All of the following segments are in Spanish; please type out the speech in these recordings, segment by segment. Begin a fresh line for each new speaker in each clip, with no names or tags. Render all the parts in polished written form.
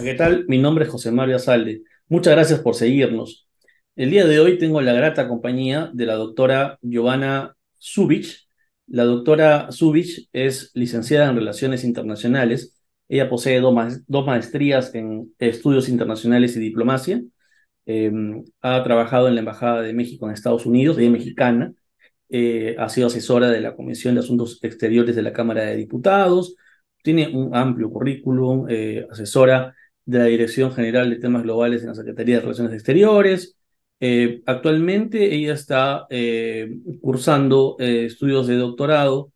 ¿qué tal? Mi nombre es José Mario Azalde. Muchas gracias por seguirnos. El día de hoy tengo la grata compañía de la doctora Giovanna Zubich. La doctora Zubich es licenciada en Relaciones Internacionales. Ella posee dos maestrías en Estudios Internacionales y Diplomacia. Eh, Ha trabajado en la Embajada de México en Estados Unidos, ella es mexicana. Ha sido asesora de la Comisión de Asuntos Exteriores de la Cámara de Diputados, tiene un amplio currículum, asesora de la Dirección General de Temas Globales en la Secretaría de Relaciones Exteriores. Actualmente ella está cursando estudios de doctorado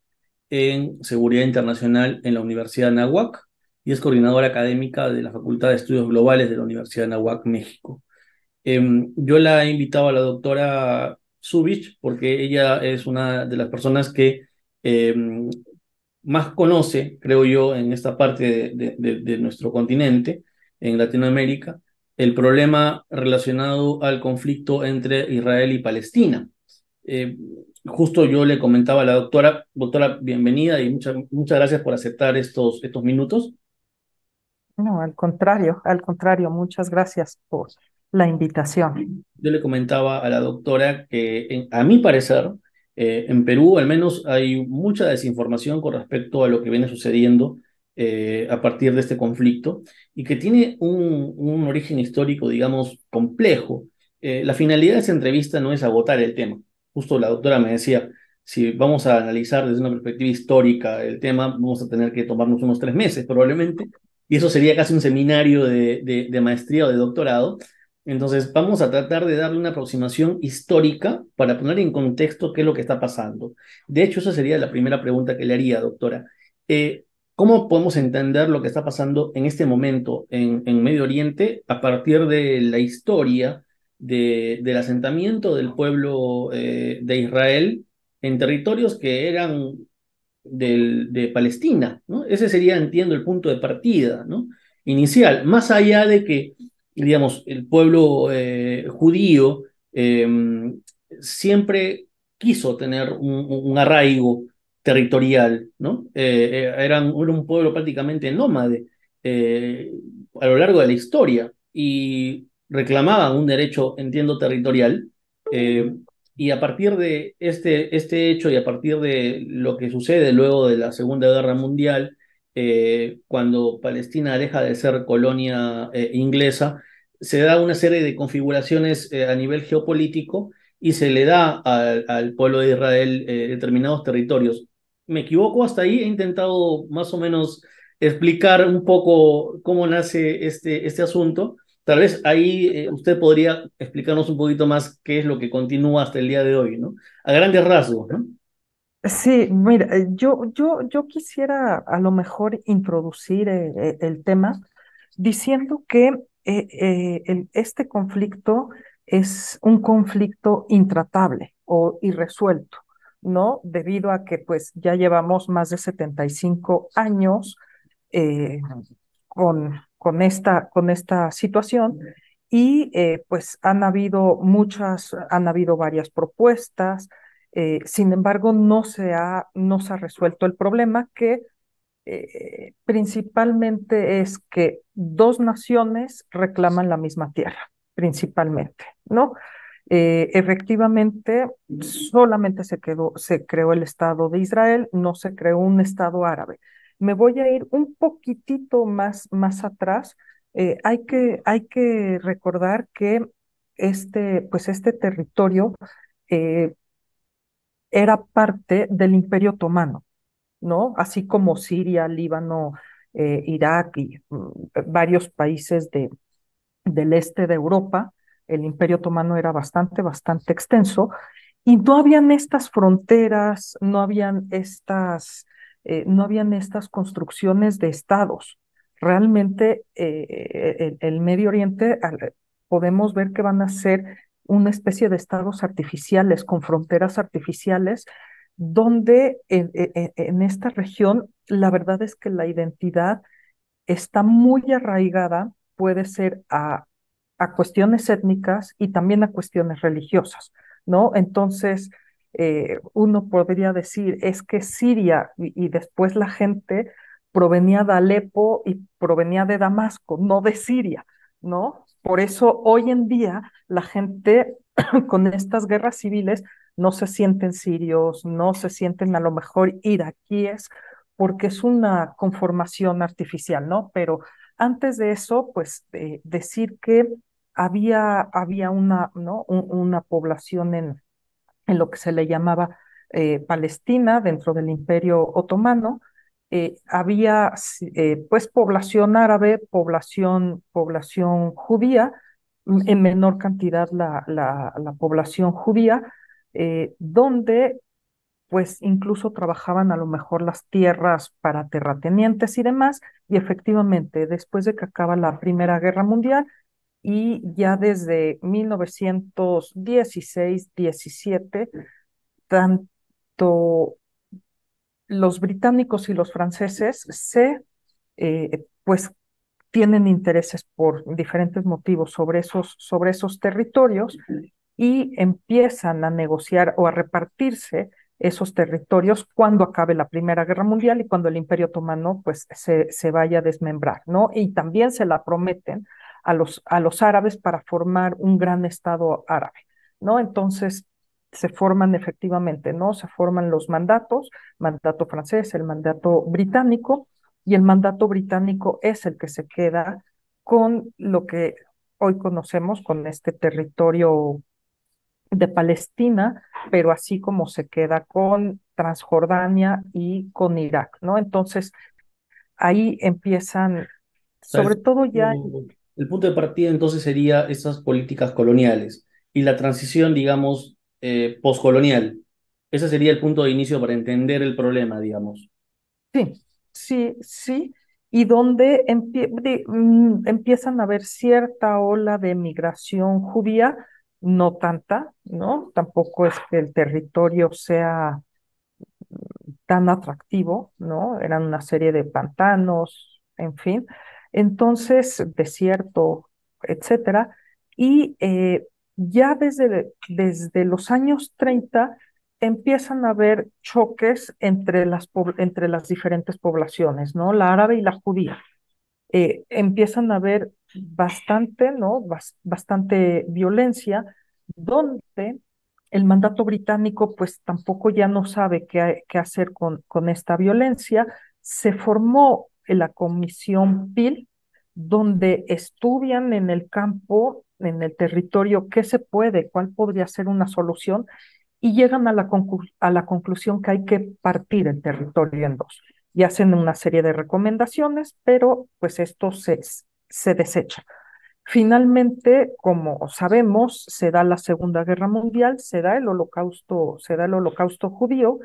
en Seguridad Internacional en la Universidad de Anáhuac y es coordinadora académica de la Facultad de Estudios Globales de la Universidad de Anáhuac, México. Yo la he invitado a la doctora Zubich porque ella es una de las personas que em, más conoce, creo yo, en esta parte de nuestro continente, en Latinoamérica, el problema relacionado al conflicto entre Israel y Palestina. Eh, Justo yo le comentaba a la doctora, bienvenida y muchas gracias por aceptar estos minutos.
No, al contrario, muchas gracias por la invitación.
Yo le comentaba a la doctora que, a mi parecer, en Perú al menos hay mucha desinformación con respecto a lo que viene sucediendo a partir de este conflicto y que tiene un origen histórico, digamos, complejo. La finalidad de esa entrevista no es agotar el tema. Justo la doctora me decía, si vamos a analizar desde una perspectiva histórica el tema, vamos a tener que tomarnos unos 3 meses probablemente, y eso sería casi un seminario de maestría o de doctorado. Entonces, vamos a tratar de darle una aproximación histórica para poner en contexto qué es lo que está pasando. De hecho, esa sería la primera pregunta que le haría, doctora. Eh, ¿Cómo podemos entender lo que está pasando en este momento en Medio Oriente a partir de la historia del asentamiento del pueblo de Israel en territorios que eran de Palestina, ¿no? Ese sería, entiendo, el punto de partida, ¿no? Inicial, más allá de que, digamos, el pueblo judío eh, siempre quiso tener un arraigo territorial, ¿no? Era un pueblo prácticamente nómade eh, a lo largo de la historia y reclamaban un derecho, entiendo, territorial. eh, y a partir de este hecho y a partir de lo que sucede luego de la Segunda Guerra Mundial, cuando Palestina deja de ser colonia inglesa, se da una serie de configuraciones a nivel geopolítico y se le da al pueblo de Israel determinados territorios. ¿Me equivoco hasta ahí? He intentado más o menos explicar un poco cómo nace este asunto. Tal vez ahí usted podría explicarnos un poquito más qué es lo que continúa hasta el día de hoy, ¿no? A grandes rasgos, ¿no?
Sí, mira, yo quisiera a lo mejor introducir el tema diciendo que este conflicto es un conflicto intratable o irresuelto, ¿no? Debido a que pues ya llevamos más de 75 años eh, con esta situación y pues han habido varias propuestas. Sin embargo, no se ha resuelto el problema que principalmente es que dos naciones reclaman la misma tierra, principalmente, ¿no? Efectivamente, solamente se creó el Estado de Israel, no se creó un Estado árabe. Me voy a ir un poquitito más atrás. Hay que recordar que pues este territorio eh, era parte del Imperio Otomano, ¿no? Así como Siria, Líbano, Irak y varios países del este de Europa, el Imperio Otomano era bastante extenso y no habían estas fronteras, no habían estas construcciones de estados. Realmente el Medio Oriente podemos ver que van a ser una especie de estados artificiales con fronteras artificiales donde en esta región la verdad es que la identidad está muy arraigada, puede ser a cuestiones étnicas y también a cuestiones religiosas, ¿no? Entonces, uno podría decir, es que Siria y después la gente provenía de Alepo y provenía de Damasco, no de Siria, ¿no? Por eso hoy en día la gente con estas guerras civiles no se sienten sirios, no se sienten a lo mejor iraquíes, porque es una conformación artificial, ¿no? Pero antes de eso, pues decir que había una, ¿no? Una población en lo que se le llamaba Palestina dentro del Imperio Otomano. Había pues población árabe, población judía, en menor cantidad la población judía, donde pues incluso trabajaban a lo mejor las tierras para terratenientes y demás, y efectivamente, después de que acaba la Primera Guerra Mundial, y ya desde 1916-17, tanto los británicos y los franceses pues tienen intereses por diferentes motivos sobre esos territorios y empiezan a negociar o a repartirse esos territorios cuando acabe la Primera Guerra Mundial y cuando el Imperio Otomano pues se vaya a desmembrar, ¿no? Y también se la prometen a los árabes para formar un gran Estado árabe, ¿no? Entonces se forman efectivamente, ¿no? Se forman los mandatos, mandato francés, el mandato británico, y el mandato británico es el que se queda con lo que hoy conocemos con este territorio de Palestina, pero así como se queda con Transjordania y con Irak, ¿no? Entonces, ahí empiezan,
O sea,
sobre todo ya,
el punto de partida entonces sería esas políticas coloniales y la transición, digamos, poscolonial. Ese sería el punto de inicio para entender el problema, digamos.
sí, sí, sí, y donde empiezan a haber cierta ola de migración judía, no tanta, ¿no? Tampoco es que el territorio sea tan atractivo, ¿no? Eran una serie de pantanos, en fin. Entonces, desierto, etcétera. Y ya desde los años 30 empiezan a haber choques entre las diferentes poblaciones, ¿no? La árabe y la judía. Empiezan a haber bastante, ¿no? Bastante violencia, donde el mandato británico pues tampoco ya no sabe qué hacer con esta violencia. Se formó la comisión Peel, donde estudian en el campo, en el territorio, qué se puede, cuál podría ser una solución, y llegan a la conclusión que hay que partir el territorio en dos. Y hacen una serie de recomendaciones, pero pues esto se desecha. Finalmente, como sabemos, se da la Segunda Guerra Mundial, se da el holocausto judío,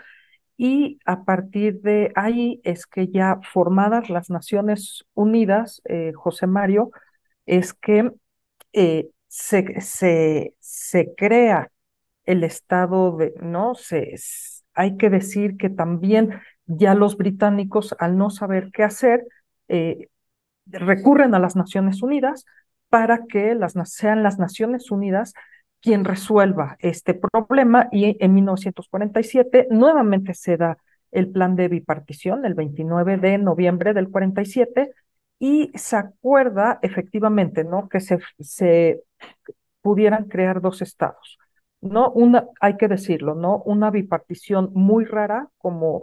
y a partir de ahí es que ya formadas las Naciones Unidas, José Mario, es que se crea el estado de, ¿no? Hay que decir que también ya los británicos, al no saber qué hacer, eh, recurren a las Naciones Unidas para que sean las Naciones Unidas quien resuelva este problema, y en 1947 nuevamente se da el plan de bipartición el 29 de noviembre del 47, y se acuerda efectivamente, ¿no? Que se pudieran crear dos estados. No hay que decirlo, ¿no? Una bipartición muy rara, como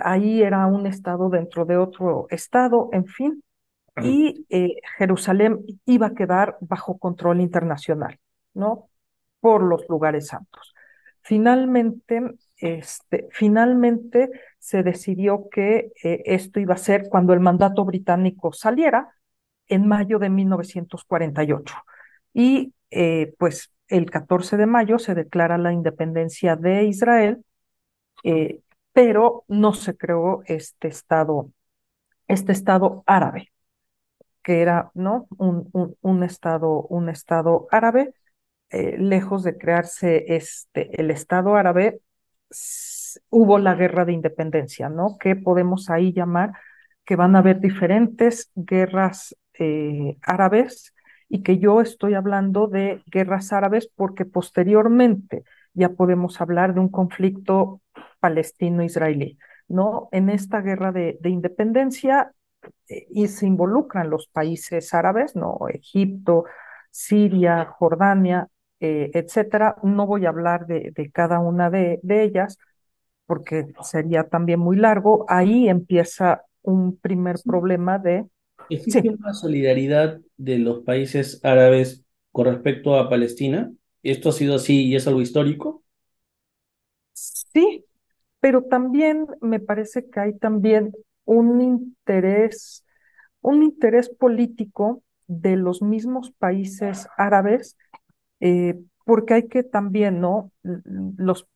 ahí era un estado dentro de otro estado, en fin, y Jerusalén iba a quedar bajo control internacional, ¿no? Por los lugares santos. Finalmente se decidió que esto iba a ser cuando el mandato británico saliera en mayo de 1948. Y pues el 14 de mayo se declara la independencia de Israel, eh, pero no se creó este estado árabe, que era, ¿no? Un estado árabe. Lejos de crearse el Estado árabe, hubo la guerra de independencia, ¿no? Que podemos ahí llamar que van a haber diferentes guerras árabes, y que yo estoy hablando de guerras árabes porque posteriormente ya podemos hablar de un conflicto palestino-israelí. ¿no? En esta guerra de independencia y se involucran los países árabes, ¿no? Egipto, Siria, Jordania, etcétera. No voy a hablar de cada una de ellas porque sería también muy largo. Ahí empieza un primer problema de,
¿Existe
sí,
una solidaridad de los países árabes con respecto a Palestina? ¿Esto ha sido así y es algo histórico?
sí, pero también me parece que hay también un un interés político de los mismos países árabes, porque hay que también, ¿no?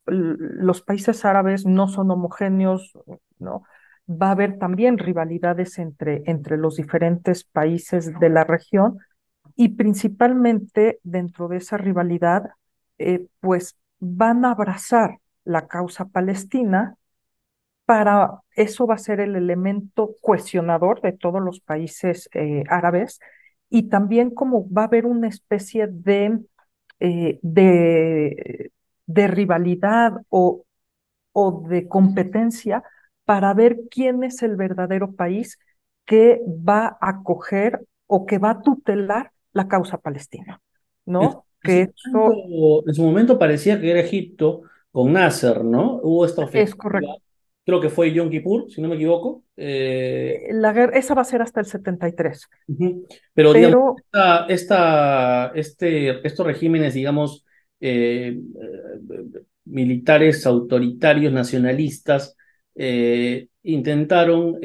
Los países árabes no son homogéneos, ¿no? Va a haber también rivalidades entre los diferentes países de la región y principalmente dentro de esa rivalidad, pues van a abrazar la causa palestina. Para eso va a ser el elemento cohesionador de todos los países árabes y también como va a haber una especie eh, de, de rivalidad o de competencia para ver quién es el verdadero país que va a acoger o que va a tutelar la causa palestina, ¿no? Que eso
En su momento parecía que era Egipto con Nasser, ¿no? Hubo esta
es
ofensiva,
correcto.
creo que fue Yom Kippur, si no me equivoco.
La guerra, esa va a ser hasta el 73,
Ujú. Pero digamos,
pero
estos regímenes, digamos, militares, autoritarios, nacionalistas, intentaron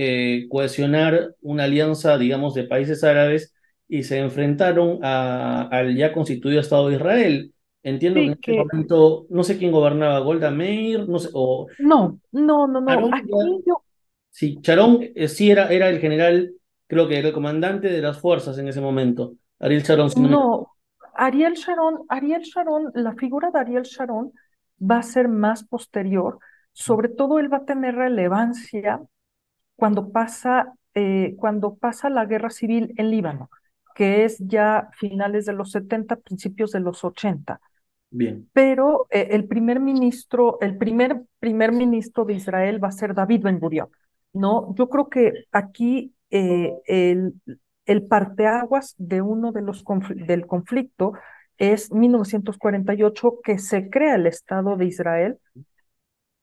cohesionar una alianza, digamos, de países árabes y se enfrentaron al ya constituido Estado de Israel. Entiendo que en
sí
ese
que
momento, no sé quién gobernaba, Golda Meir, no sé, o
no.
Sharon,
Aquí yo,
sí, Sharon sí era el general, creo que era el comandante de las fuerzas en ese momento. Ariel Sharon, si no me equivoco.
no, Ariel Sharon, la figura de Ariel Sharon va a ser más posterior, sobre todo él va a tener relevancia cuando pasa la guerra civil en Líbano, que es ya finales de los 70 principios de los 80.
Bien.
Pero el primer ministro de Israel va a ser David Ben Gurión, ¿no? Yo creo que aquí el parteaguas de uno de del conflicto es 1948, que se crea el Estado de Israel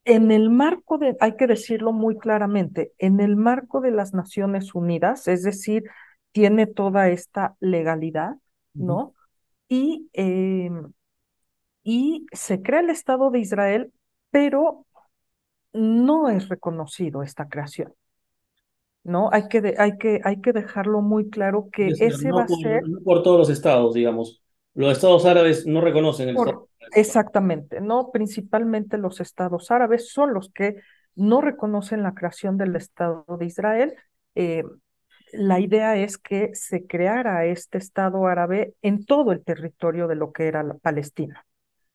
en el marco de, hay que decirlo muy claramente, en el marco de las Naciones Unidas, es decir, tiene toda esta legalidad,
Ujú.
¿no? Y y se crea el Estado de Israel, pero no es reconocido esta creación, ¿no? Hay que dejarlo muy claro que
Es decir,
ese va a ser
no por todos los estados, digamos. Los estados árabes no reconocen el Estado
por,
de Israel.
exactamente, ¿no? Principalmente los estados árabes son los que no reconocen la creación del Estado de Israel. Eh, la idea es que se creara este Estado árabe en todo el territorio de lo que era la Palestina.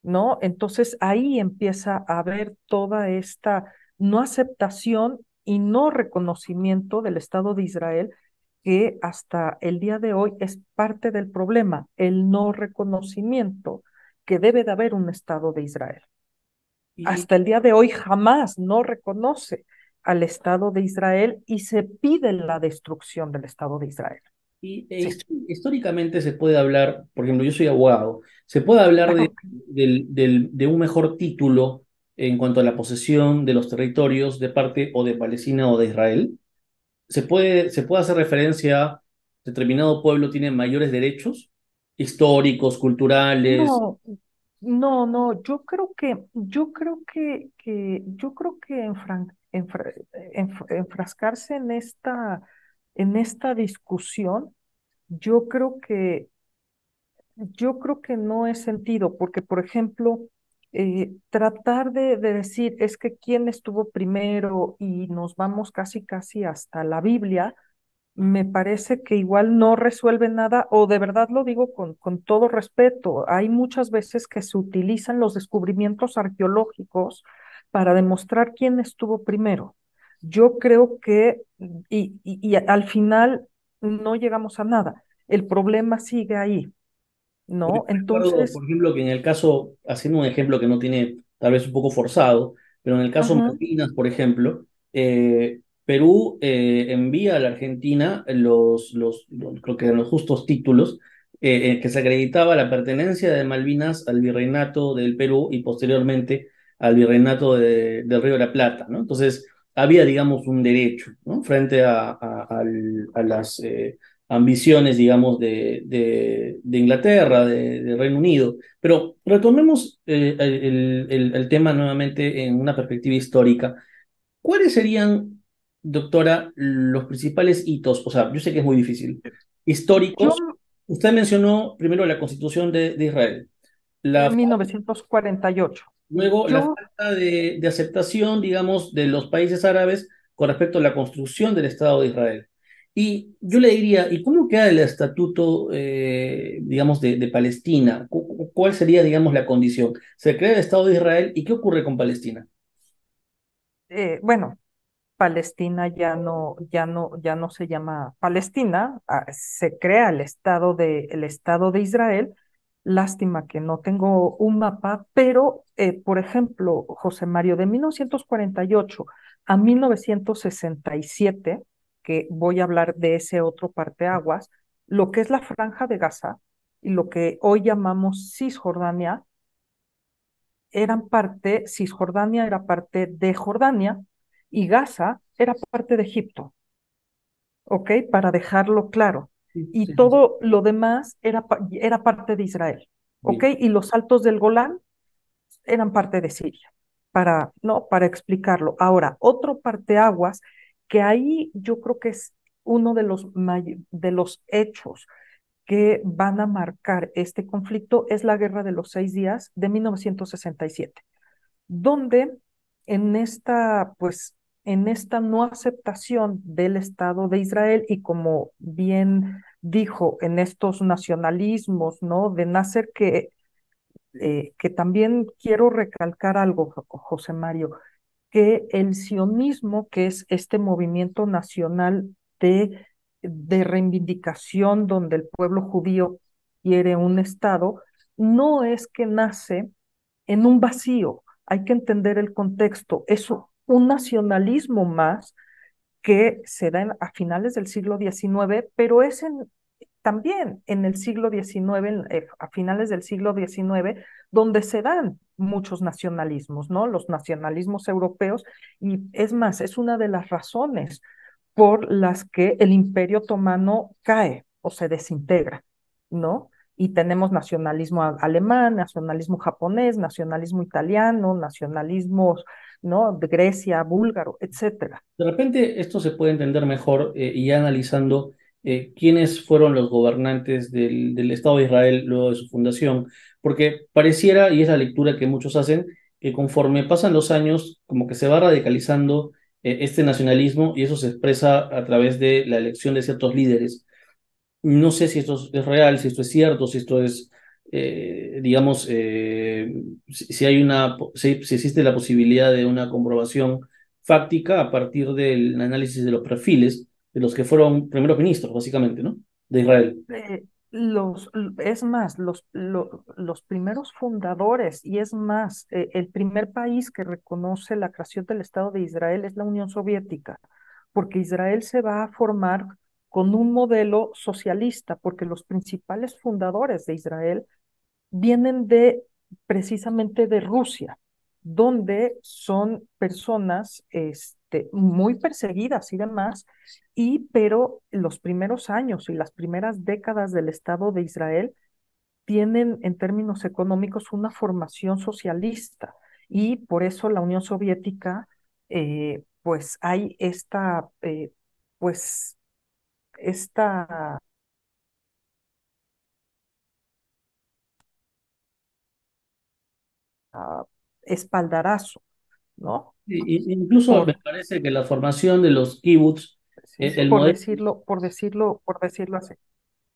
¿No? Entonces ahí empieza a haber toda esta no aceptación y no reconocimiento del Estado de Israel, que hasta el día de hoy es parte del problema, el no reconocimiento que debe de haber un Estado de Israel.
Y,
Hasta el día de hoy jamás no reconoce al Estado de Israel y se pide la destrucción del Estado de Israel. Sí.
históricamente se puede hablar, por ejemplo, yo soy abogado, se puede hablar
Ok.
de un mejor título en cuanto a la posesión de los territorios de parte o de Palestina o de Israel. Se puede hacer referencia a determinado pueblo tiene mayores derechos históricos, culturales.
No, no, yo creo que enfrascarse en esta discusión, yo creo que, yo creo que no es sentido, porque, por ejemplo, tratar de decir es que quién estuvo primero y nos vamos casi hasta la Biblia, me parece que igual no resuelve nada, o de verdad lo digo con todo respeto. Hay muchas veces que se utilizan los descubrimientos arqueológicos para demostrar quién estuvo primero. Yo creo que, y al final no llegamos a nada. El problema sigue ahí,
Yo
¿no?
recuerdo,
Entonces,
por ejemplo, que en el caso, haciendo un ejemplo que no tiene, tal vez un poco forzado, pero en el caso
ujú,
Malvinas, por ejemplo, Perú envía a la Argentina creo que eran los justos títulos, que se acreditaba la pertenencia de Malvinas al virreinato del Perú y posteriormente al virreinato del Río de la Plata, ¿no? Entonces, había, digamos, un derecho, ¿no? Frente a las ambiciones, digamos, de Inglaterra, de Reino Unido. Pero retomemos el tema nuevamente en una perspectiva histórica. ¿Cuáles serían, doctora, los principales hitos? O sea, yo sé que es muy difícil.
Yo,
Históricos. Usted mencionó primero la Constitución de Israel, la,
1948.
luego la
Yo,
falta de aceptación, digamos, de los países árabes con respecto a la construcción del Estado de Israel. Y yo le diría, ¿y cómo queda el estatuto, digamos, de Palestina? ¿Cuál sería, digamos, la condición? Se crea el Estado de Israel y ¿qué ocurre con Palestina?
bueno, Palestina ya no se llama Palestina, se crea el Estado de Israel. Lástima que no tengo un mapa, pero, por ejemplo, José Mario, de 1948 a 1967, que voy a hablar de ese otro parteaguas, lo que es la Franja de Gaza y lo que hoy llamamos Cisjordania, Cisjordania era parte de Jordania y Gaza era parte de Egipto, ¿ok? Para dejarlo claro.
Sí,
Y
sí, sí, sí.
todo lo demás era parte de Israel, ¿ok?
Bien.
Y los altos del Golán eran parte de Siria, ¿no? Para explicarlo. Ahora, otro parteaguas que ahí yo creo que es uno de los hechos que van a marcar este conflicto es la Guerra de los 6 días de 1967, donde pues, en esta no aceptación del Estado de Israel y como bien dijo, en estos nacionalismos, ¿no? De Nasser, que también quiero recalcar algo, José Mario, que el sionismo, que es este movimiento nacional de reivindicación donde el pueblo judío quiere un Estado, no es que nace en un vacío. Hay que entender el contexto. Es un nacionalismo más que se da a finales del siglo XIX, pero es también en el siglo XIX, a finales del siglo XIX, donde se dan muchos nacionalismos, ¿no? Los nacionalismos europeos, y es más, es una de las razones por las que el Imperio Otomano cae o se desintegra, ¿no? Y tenemos nacionalismo alemán, nacionalismo japonés, nacionalismo italiano, nacionalismos, ¿no? De Grecia, búlgaro, etcétera.
De repente esto se puede entender mejor y ya analizando quiénes fueron los gobernantes del Estado de Israel luego de su fundación, porque pareciera, y es la lectura que muchos hacen, que conforme pasan los años, como que se va radicalizando este nacionalismo y eso se expresa a través de la elección de ciertos líderes. No sé si esto es real, si esto es cierto, si esto es, digamos, si hay si existe la posibilidad de una comprobación fáctica a partir del análisis de los perfiles de los que fueron primeros ministros, básicamente, ¿no? De Israel.
Es más, los primeros fundadores, y es más, el primer país que reconoce la creación del Estado de Israel es la Unión Soviética, porque Israel se va a formar con un modelo socialista, porque los principales fundadores de Israel vienen precisamente de Rusia, donde son personas muy perseguidas y demás, pero los primeros años y las primeras décadas del Estado de Israel tienen en términos económicos una formación socialista y por eso la Unión Soviética, pues hay pues, esta ah, espaldarazo, ¿no?
Incluso me
Por,
parece que la formación de los kibbutz,
sí, sí,
el
por
modelo,
decirlo, por decirlo así.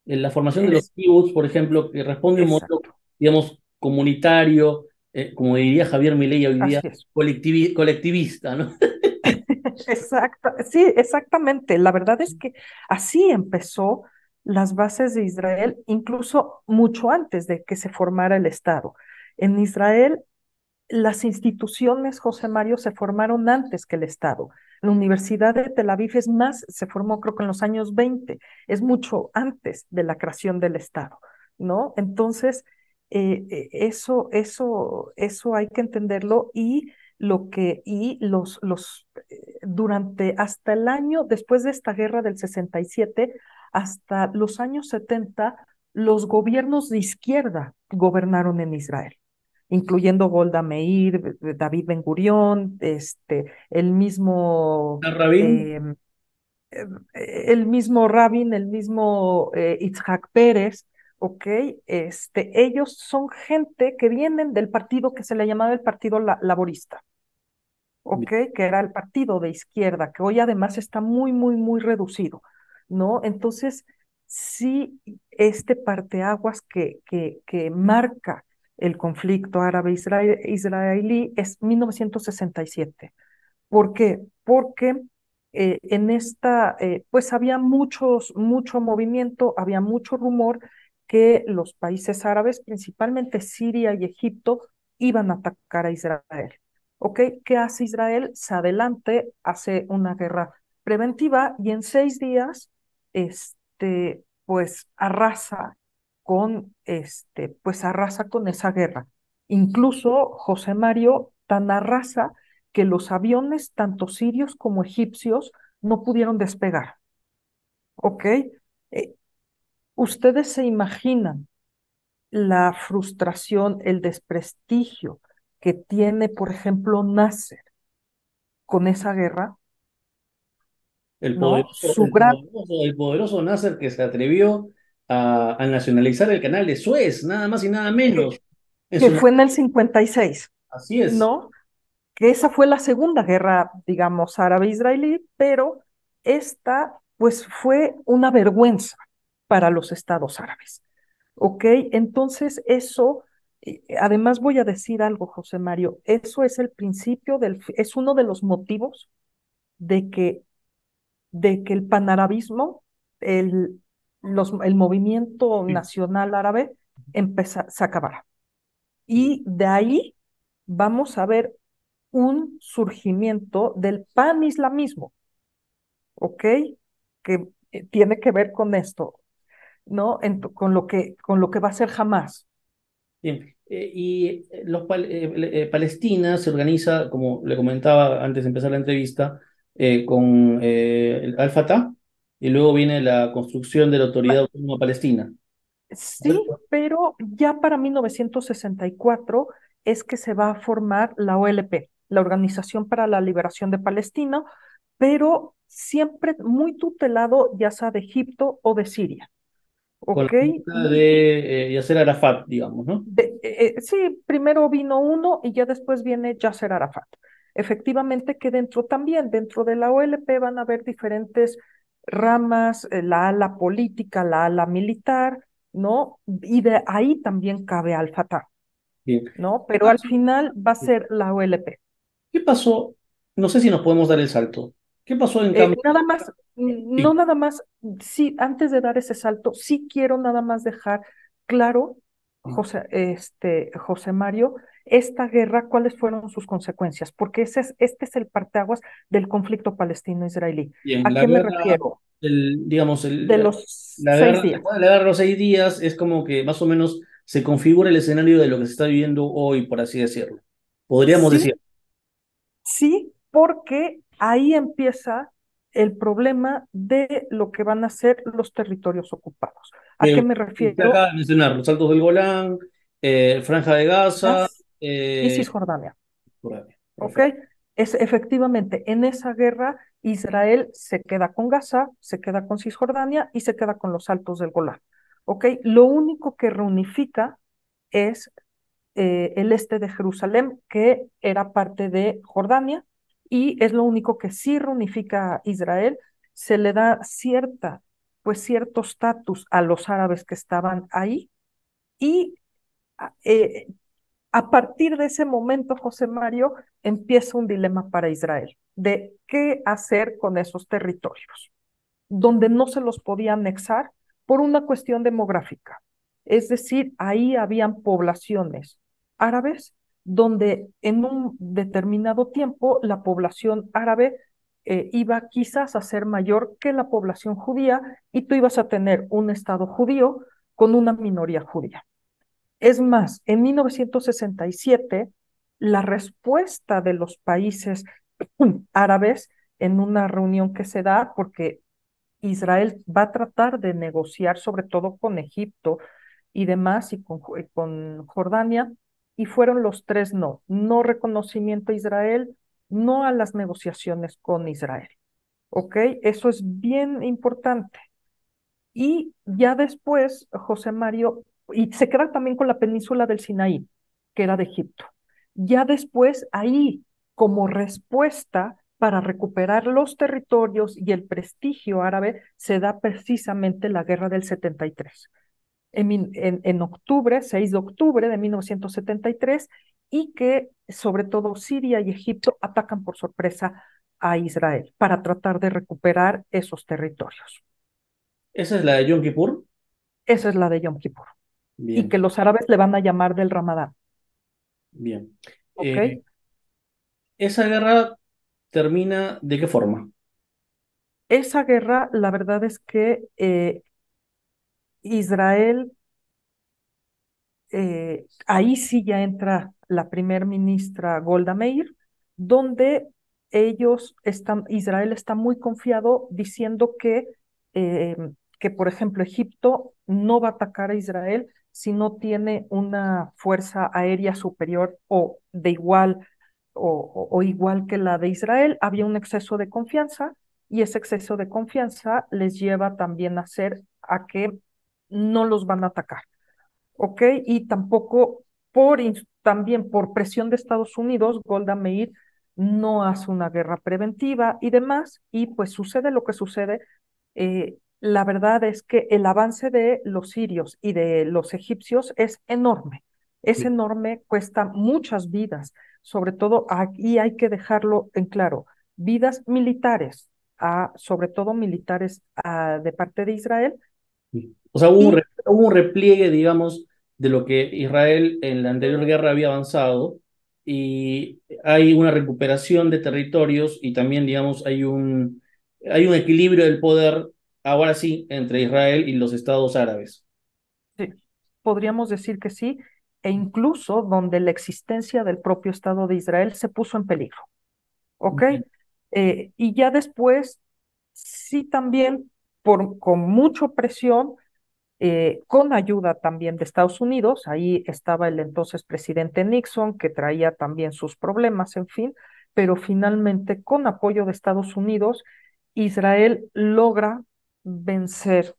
la formación de los
Es
kibbutz, por ejemplo, que responde a un modelo,
exacto,
digamos, comunitario, como diría Javier Milei hoy día,
así es.
colectivista, ¿no?
Exacto, sí, exactamente. La verdad es que así empezó las bases de Israel, incluso mucho antes de que se formara el Estado. En Israel las instituciones, José Mario, se formaron antes que el Estado. La Universidad de Tel Aviv es más, se formó creo que en los años 20, es mucho antes de la creación del Estado, ¿no? Entonces, eso hay que entenderlo durante hasta el año, después de esta guerra del 67, hasta los años 70, los gobiernos de izquierda gobernaron en Israel, incluyendo Golda Meir, David Ben Gurión, el mismo,
Rabin,
eh, el mismo Rabin, el mismo Itzhak Pérez, ¿ok? Ellos son gente que vienen del partido que se le llamaba el Partido Laborista, ¿ok? Que era el partido de izquierda, que hoy además está muy, muy, muy reducido, ¿no? Entonces, sí, este parteaguas que marca el conflicto árabe-israelí es 1967. ¿Por qué? Porque pues había mucho movimiento, había mucho rumor que los países árabes, principalmente Siria y Egipto, iban a atacar a Israel. ¿Ok? ¿Qué hace Israel? Se adelante, hace una guerra preventiva y en 6 días, pues arrasa con esa guerra. Incluso José Mario tan arrasa que los aviones, tanto sirios como egipcios, no pudieron despegar. ¿Ok? ¿Ustedes se imaginan la frustración, el desprestigio que tiene, por ejemplo, Nasser con esa guerra?
el
¿No?
poderoso,
Su gran,
el poderoso Nasser que se atrevió a nacionalizar el canal de Suez, nada más y nada
que,
menos. En
que
su,
fue en el 56,
así es.
¿no? Que esa fue la segunda guerra, digamos, árabe-israelí, pero esta, pues, fue una vergüenza para los estados árabes. ¿Ok? Entonces, además voy a decir algo, José Mario, eso es el principio es uno de los motivos de que, de que el panarabismo, el movimiento
Sí.
nacional árabe, se acabara. Y de ahí vamos a ver un surgimiento del panislamismo, ¿ok? Que tiene que ver con esto, ¿no? Con lo que va a ser Hamas.
Bien. Palestina se organiza, como le comentaba antes de empezar la entrevista, con el Al-Fatah y luego viene la construcción de la Autoridad Autónoma Palestina.
Sí, pero ya para 1964 es que se va a formar la OLP, la Organización para la Liberación de Palestina, pero siempre muy tutelado ya sea de Egipto o de Siria,
Con la
¿ok?
figura de Yasser Arafat, digamos, ¿no?
Sí, primero vino uno y ya después viene Yasser Arafat. Efectivamente que dentro de la OLP van a haber diferentes ramas, la ala política, la ala militar, ¿no? Y de ahí también cabe Al-Fatah,
Bien.
¿no?
¿Qué
Pero al
pasó?
final va a ser la OLP.
¿Qué pasó? No sé si nos podemos dar el salto. ¿Qué pasó en cambio?
Nada más, no
Sí.
nada más, sí, antes de dar ese salto, sí quiero nada más dejar claro, José Mario, esta guerra, cuáles fueron sus consecuencias, porque este es el parteaguas del conflicto palestino-israelí.
Bien,
¿A
la
qué me
guerra,
refiero?
digamos,
De los
la
seis
guerra,
días.
la guerra de los 6 días es como que más o menos se configura el escenario de lo que se está viviendo hoy, por así decirlo. Podríamos decir,
Sí, sí, porque ahí empieza el problema de lo que van a ser los territorios ocupados. ¿A qué
que
me
usted
refiero?
acaba de mencionar los Altos del Golán, Franja de Gaza,
Hamas y
eh,
Cisjordania.
por ahí.
¿Ok?
Perfecto.
Es efectivamente en esa guerra Israel se queda con Gaza, se queda con Cisjordania y se queda con los Altos del Golán. ¿Ok? Lo único que reunifica es el este de Jerusalén, que era parte de Jordania, y es lo único que sí reunifica a Israel. Se le da cierto estatus a los árabes que estaban ahí y eh, a partir de ese momento, José Mario, empieza un dilema para Israel de qué hacer con esos territorios, donde no se los podía anexar por una cuestión demográfica. Es decir, ahí habían poblaciones árabes donde en un determinado tiempo la población árabe iba quizás a ser mayor que la población judía y tú ibas a tener un Estado judío con una minoría judía. Es más, en 1967, la respuesta de los países árabes en una reunión que se da, porque Israel va a tratar de negociar sobre todo con Egipto y demás, y con Jordania, y fueron los tres no: no reconocimiento a Israel, no a las negociaciones con Israel. ¿Ok? Eso es bien importante. Y ya después, José Mario, y se queda también con la península del Sinaí, que era de Egipto. Ya después, ahí, como respuesta para recuperar los territorios y el prestigio árabe, se da precisamente la guerra del 73. En octubre, 6 de octubre de 1973, y que sobre todo Siria y Egipto atacan por sorpresa a Israel para tratar de recuperar esos territorios.
¿Esa es la de Yom Kippur?
Esa es la de Yom Kippur. Y
Bien,
que los árabes le van a llamar del Ramadán.
bien.
¿Ok?
¿Esa guerra termina de qué forma?
Esa guerra, la verdad es que Israel, ahí sí ya entra la primer ministra Golda Meir, donde Israel está muy confiado diciendo eh, que, por ejemplo, Egipto no va a atacar a Israel si no tiene una fuerza aérea superior o de igual o igual que la de Israel. Había un exceso de confianza y ese exceso de confianza les lleva también a que no los van a atacar. ¿Ok? Y tampoco también por presión de Estados Unidos, Golda Meir no hace una guerra preventiva y demás, y pues sucede lo que sucede. La verdad es que el avance de los sirios y de los egipcios es
Sí.
enorme, cuesta muchas vidas, sobre todo aquí hay que dejarlo en claro: vidas militares, sobre todo militares de parte de Israel,
Sí. O sea, hubo
y
hubo un repliegue, digamos, de lo que Israel en la anterior guerra había avanzado y hay una recuperación de territorios y también, digamos, hay un equilibrio del poder, ahora sí, entre Israel y los estados árabes.
sí, podríamos decir que sí, e incluso donde la existencia del propio Estado de Israel se puso en peligro. ¿Ok?
Bien.
Y ya después, sí también, con mucha presión, con ayuda también de Estados Unidos, ahí estaba el entonces presidente Nixon, que traía también sus problemas, en fin, pero finalmente con apoyo de Estados Unidos, Israel logra vencer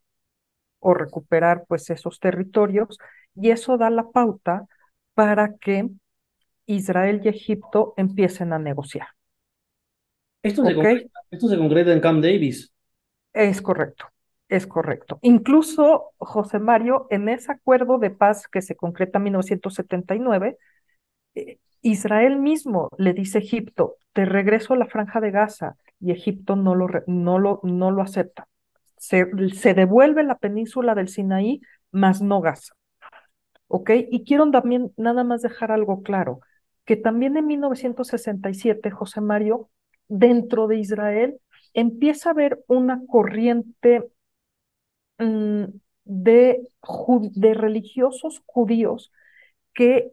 o recuperar pues esos territorios, y eso da la pauta para que Israel y Egipto empiecen a negociar. ¿Ok?
Esto se concreta en Camp Davis.
Es correcto, es correcto. Incluso, José Mario, en ese acuerdo de paz que se concreta en 1979, Israel mismo le dice a Egipto: te regreso a la Franja de Gaza, y Egipto no lo acepta. Se devuelve la península del Sinaí, mas no Gaza. ¿Ok? Y quiero también nada más dejar algo claro: que también en 1967, José Mario, dentro de Israel, empieza a haber una corriente mm, de religiosos judíos que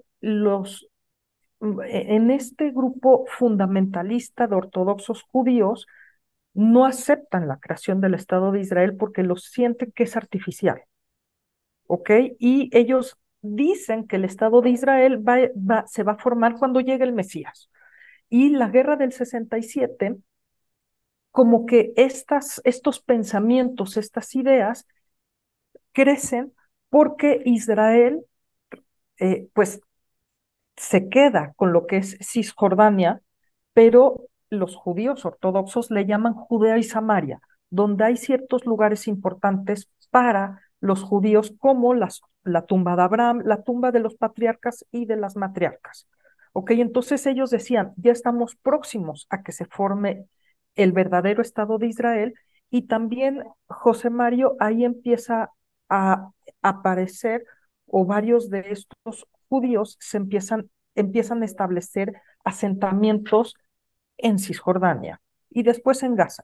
en este grupo fundamentalista de ortodoxos judíos no aceptan la creación del Estado de Israel porque los sienten que es artificial. ¿Ok? Y ellos dicen que el Estado de Israel se va a formar cuando llegue el Mesías. Y la guerra del 67, como que estos pensamientos, estas ideas, crecen porque Israel, pues, se queda con lo que es Cisjordania, pero los judíos ortodoxos le llaman Judea y Samaria, donde hay ciertos lugares importantes para los judíos, como la tumba de Abraham, la tumba de los patriarcas y de las matriarcas. Ok, entonces ellos decían: ya estamos próximos a que se forme el verdadero Estado de Israel, y también, José Mario, ahí empieza a aparecer, o varios de estos judíos se empiezan empiezan a establecer asentamientos en Cisjordania y después en Gaza.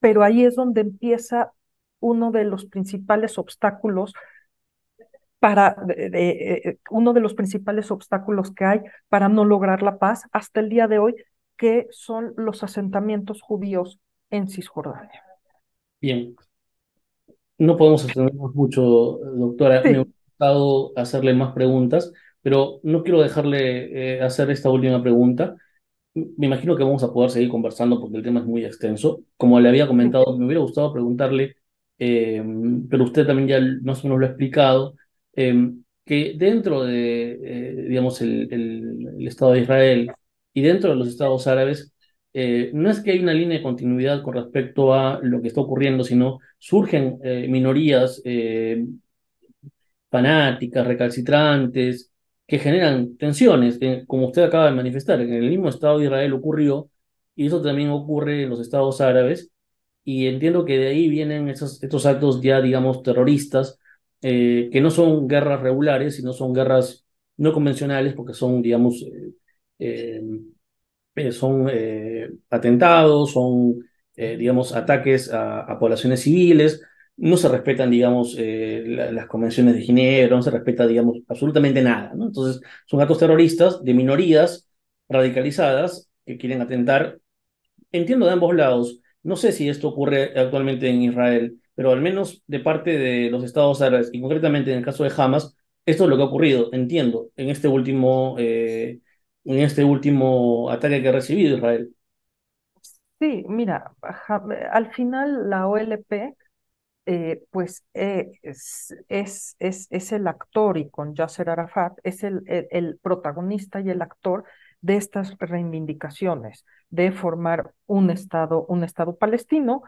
Pero ahí es donde empieza uno de los principales obstáculos uno de los principales obstáculos que hay para no lograr la paz hasta el día de hoy, que son los asentamientos judíos en Cisjordania.
Bien, no podemos extendernos mucho, doctora. Me
Sí,
hubiera gustado hacerle más preguntas, pero no quiero dejarle hacer esta última pregunta. Me imagino que vamos a poder seguir conversando porque el tema es muy extenso. Como le había
sí,
comentado, me hubiera gustado preguntarle, eh, pero usted también ya más o menos lo ha explicado, que dentro de, digamos, el Estado de Israel y dentro de los estados árabes, no es que hay una línea de continuidad con respecto a lo que está ocurriendo, sino surgen minorías fanáticas, recalcitrantes, que generan tensiones, como usted acaba de manifestar, en el mismo Estado de Israel ocurrió, y eso también ocurre en los estados árabes, y entiendo que de ahí vienen estos actos ya, digamos, terroristas, que no son guerras regulares, sino son guerras no convencionales, porque son, digamos, eh, son atentados, son, digamos, ataques a poblaciones civiles, no se respetan, digamos, las convenciones de Ginebra, no se respeta, digamos, absolutamente nada, ¿no? Entonces, son actos terroristas de minorías radicalizadas que quieren atentar. Entiendo de ambos lados. No sé si esto ocurre actualmente en Israel, pero al menos de parte de los estados árabes, y concretamente en el caso de Hamas, esto es lo que ha ocurrido, entiendo, en este último ataque que ha recibido Israel.
sí, mira, al final la OLP pues es el actor y con Yasser Arafat es el protagonista y el actor de estas reivindicaciones de formar un estado palestino.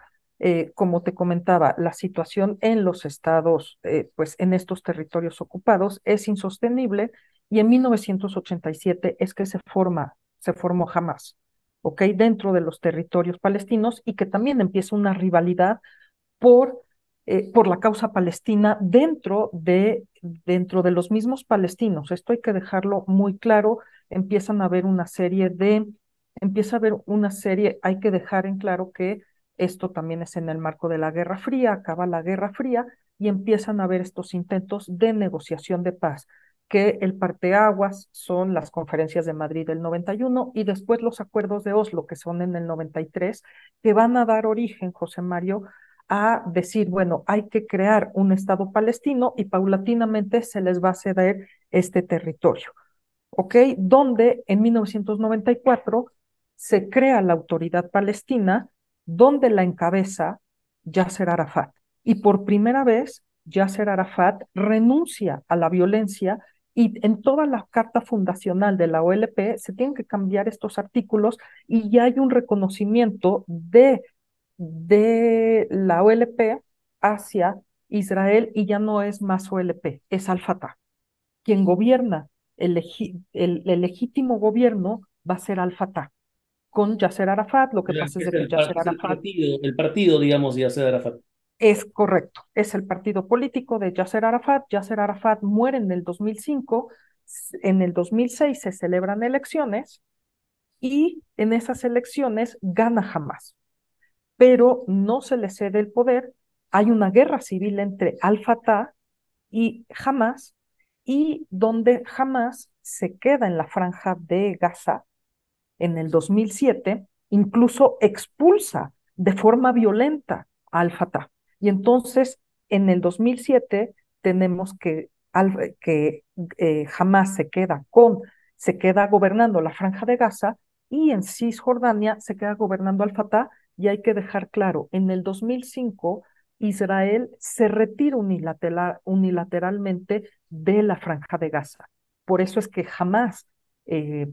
Como te comentaba, la situación en los estados, pues en estos territorios ocupados es insostenible y en 1987 es que se formó Hamas, ¿ok? Dentro de los territorios palestinos y que también empieza una rivalidad por, por la causa palestina dentro de los mismos palestinos. Esto hay que dejarlo muy claro. Empieza a haber una serie, hay que dejar en claro que esto también es en el marco de la Guerra Fría, acaba la Guerra Fría y empiezan a haber estos intentos de negociación de paz, que el parteaguas son las conferencias de Madrid del 91 y después los acuerdos de Oslo, que son en el 93, que van a dar origen, José Mario, a decir, bueno, hay que crear un Estado palestino y paulatinamente se les va a ceder este territorio, ¿ok? Donde en 1994 se crea la autoridad palestina, donde la encabeza Yasser Arafat. Y por primera vez, Yasser Arafat renuncia a la violencia y en toda la carta fundacional de la OLP se tienen que cambiar estos artículos y ya hay un reconocimiento de la OLP hacia Israel y ya no es más OLP, es Al-Fatah. Quien gobierna el legítimo gobierno va a ser Al-Fatah. Con Yasser Arafat, lo
O
que
sea,
pasa
que
es de que Yasser
es
Arafat
el partido, digamos, de Yasser Arafat.
es correcto, es el partido político de Yasser Arafat. Yasser Arafat muere en el 2005, en el 2006 se celebran elecciones y en esas elecciones gana Hamas, pero no se le cede el poder. Hay una guerra civil entre Al-Fatah y Hamas, y donde Hamas se queda en la franja de Gaza en el 2007, incluso expulsa de forma violenta a Al-Fatah. Y entonces, en el 2007, tenemos que Hamas se queda gobernando la franja de Gaza y en Cisjordania se queda gobernando Al-Fatah. Y hay que dejar claro, en el 2005 Israel se retira unilateralmente de la franja de Gaza. Por eso es que jamás eh,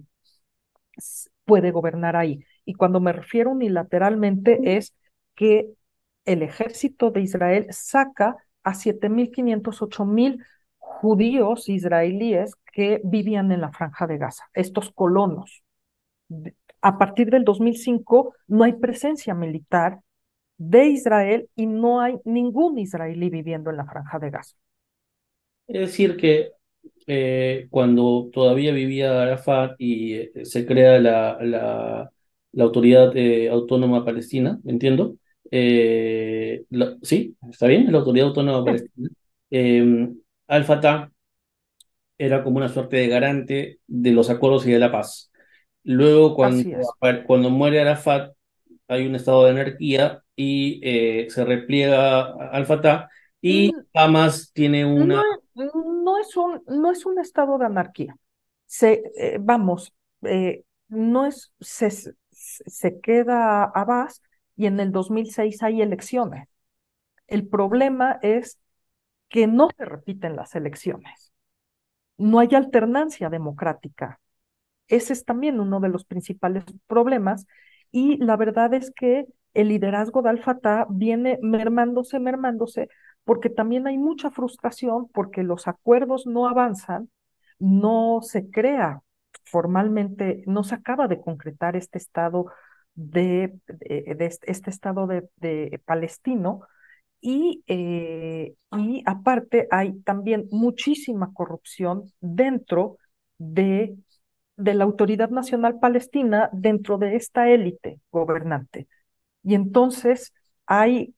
puede gobernar ahí. Y cuando me refiero unilateralmente es que el ejército de Israel saca a 7.500, 8.000 judíos israelíes que vivían en la franja de Gaza, estos colonos. A partir del 2005 no hay presencia militar de Israel y no hay ningún israelí viviendo en la franja de Gaza.
Es decir, que cuando todavía vivía Arafat y se crea la Autoridad Autónoma Palestina, ¿entiendo? Sí, está bien, la Autoridad Autónoma
Sí,
Palestina. Eh, Al-Fatah era como una suerte de garante de los acuerdos y de la paz. Luego,
así es.
cuando muere Arafat, hay un estado de anarquía y se repliega Al-Fatah y
Mm,
Hamas tiene
No,
una...
no es un estado de anarquía. Vamos, no es, se queda Abbas y en el 2006 hay elecciones. El problema es que no se repiten las elecciones. No hay alternancia democrática. Ese es también uno de los principales problemas. Y la verdad es que el liderazgo de Al-Fatah viene mermándose, mermándose, porque también hay mucha frustración, porque los acuerdos no avanzan, no se crea formalmente, no se acaba de concretar este estado este estado de palestino, y aparte hay también muchísima corrupción dentro de la Autoridad Nacional Palestina, dentro de esta élite gobernante. Y entonces hay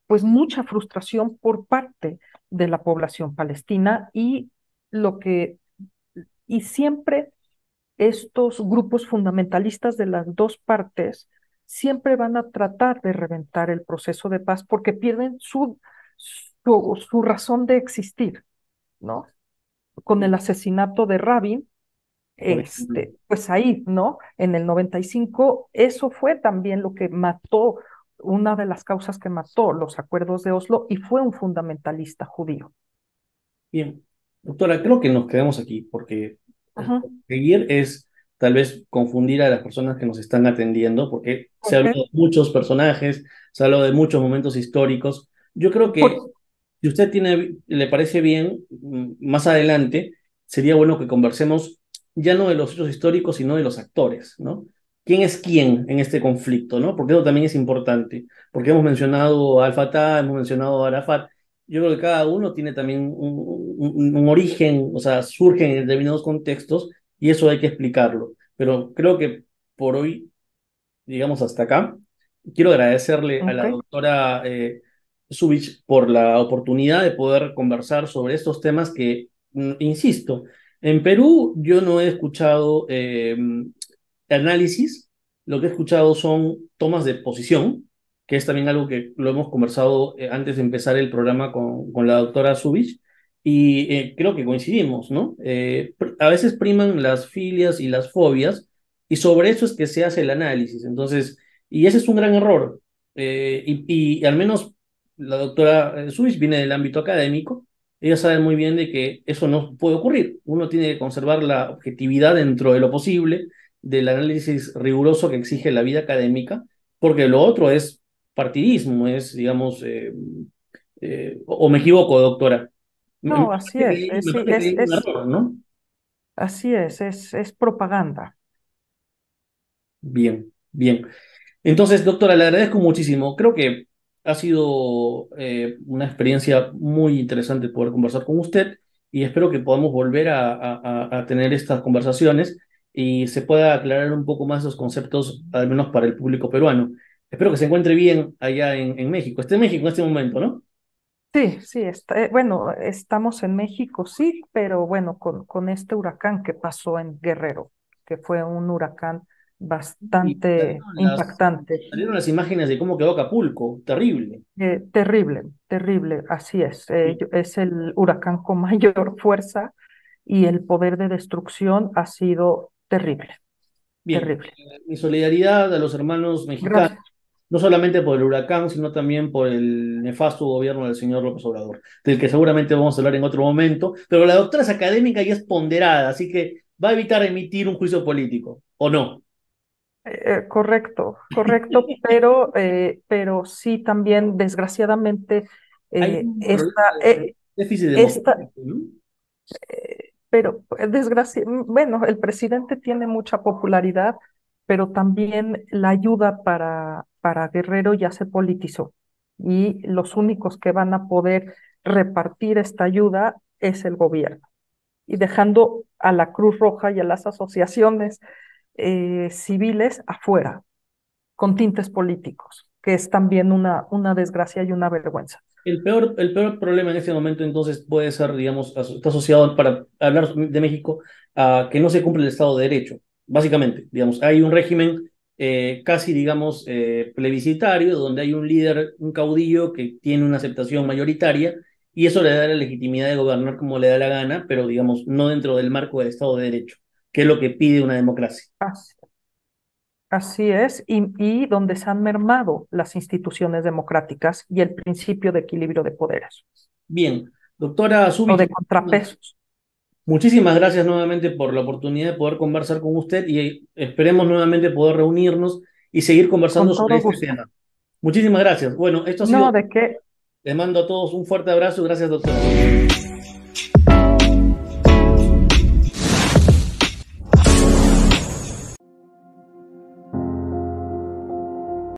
pues mucha frustración por parte de la población palestina, lo que y siempre estos grupos fundamentalistas de las dos partes siempre van a tratar de reventar el proceso de paz porque pierden su razón de existir, ¿no? Con el asesinato de Rabin,
Por ejemplo.
pues ahí, ¿no? En el 95, eso fue también lo que mató, una de las causas que mató los acuerdos de Oslo, y fue un fundamentalista judío.
Bien, doctora, creo que nos quedamos aquí porque
Ajá.
seguir es tal vez confundir a las personas que nos están atendiendo, porque se ha
Ok.
hablado de muchos personajes, se ha hablado de muchos momentos históricos. Yo creo que
Por,
si usted le parece bien, más adelante sería bueno que conversemos ya no de los hechos históricos, sino de los actores, ¿no? ¿Quién es quién en este conflicto, ¿no? Porque eso también es importante, porque hemos mencionado a Al-Fatah, hemos mencionado a Arafat. Yo creo que cada uno tiene también un origen, o sea, surgen en determinados contextos y eso hay que explicarlo. Pero creo que por hoy, digamos hasta acá, quiero agradecerle a
ok.
la doctora Zubich por la oportunidad de poder conversar sobre estos temas que, insisto, en Perú yo no he escuchado análisis, lo que he escuchado son tomas de posición, que es también algo que lo hemos conversado antes de empezar el programa con la doctora Zubich, y creo que coincidimos, ¿no? A veces priman las filias y las fobias, y sobre eso es que se hace el análisis. Entonces, y ese es un gran error. Y al menos la doctora Zubich viene del ámbito académico. Ella sabe muy bien de que eso no puede ocurrir. Uno tiene que conservar la objetividad dentro de lo posible del análisis riguroso que exige la vida académica, porque lo otro es partidismo, es, digamos, o me equivoco, doctora. Me
No, así
parece que
es,
me
sí,
parece que hay un error, ¿no?
así es propaganda.
Bien, bien. Entonces, doctora, le agradezco muchísimo. Creo que ha sido una experiencia muy interesante poder conversar con usted y espero que podamos volver a tener estas conversaciones y se pueda aclarar un poco más los conceptos, al menos para el público peruano. Espero que se encuentre bien allá en México. Esté en México en este momento, ¿no?
Sí, sí, bueno, estamos en México, sí, pero bueno, con este huracán que pasó en Guerrero, que fue un huracán
Y
bastante impactante.
salieron las imágenes de cómo quedó Acapulco. Terrible.
Terrible, terrible, así es. Es el huracán con mayor fuerza y el poder de destrucción ha sido terrible,
Bien,
terrible.
mi solidaridad a los hermanos mexicanos,
Gracias.
no solamente por el huracán, sino también por el nefasto gobierno del señor López Obrador, del que seguramente vamos a hablar en otro momento, pero la doctora es académica y es ponderada, así que va a evitar emitir un juicio político, ¿o no?
Correcto, correcto, pero sí también, desgraciadamente,
Hay
eh,
un problema
esta,
de déficit
esta,
democrático, ¿no?
pero bueno, el presidente tiene mucha popularidad, pero también la ayuda para Guerrero ya se politizó y los únicos que van a poder repartir esta ayuda es el gobierno. y dejando a la Cruz Roja y a las asociaciones civiles afuera, con tintes políticos, que es también una desgracia y una vergüenza.
El peor problema en este momento entonces puede ser, digamos, está asociado, para hablar de México, a que no se cumple el Estado de Derecho. Básicamente, digamos, hay un régimen casi, digamos, plebiscitario, donde hay un líder, un caudillo que tiene una aceptación mayoritaria, y eso le da la legitimidad de gobernar como le da la gana, pero, digamos, no dentro del marco del Estado de Derecho, que es lo que pide una democracia.
Así, así es, y donde se han mermado las instituciones democráticas y el principio de equilibrio de poderes
Bien, doctora
o de
Zúbich,
contrapesos,
muchísimas gracias nuevamente por la oportunidad de poder conversar con usted y esperemos nuevamente poder reunirnos y seguir conversando
con
sobre
todo
este
gusto.
tema. Muchísimas gracias. Bueno, esto ha sido,
No, de qué.
les mando a todos un fuerte abrazo. Gracias, doctora.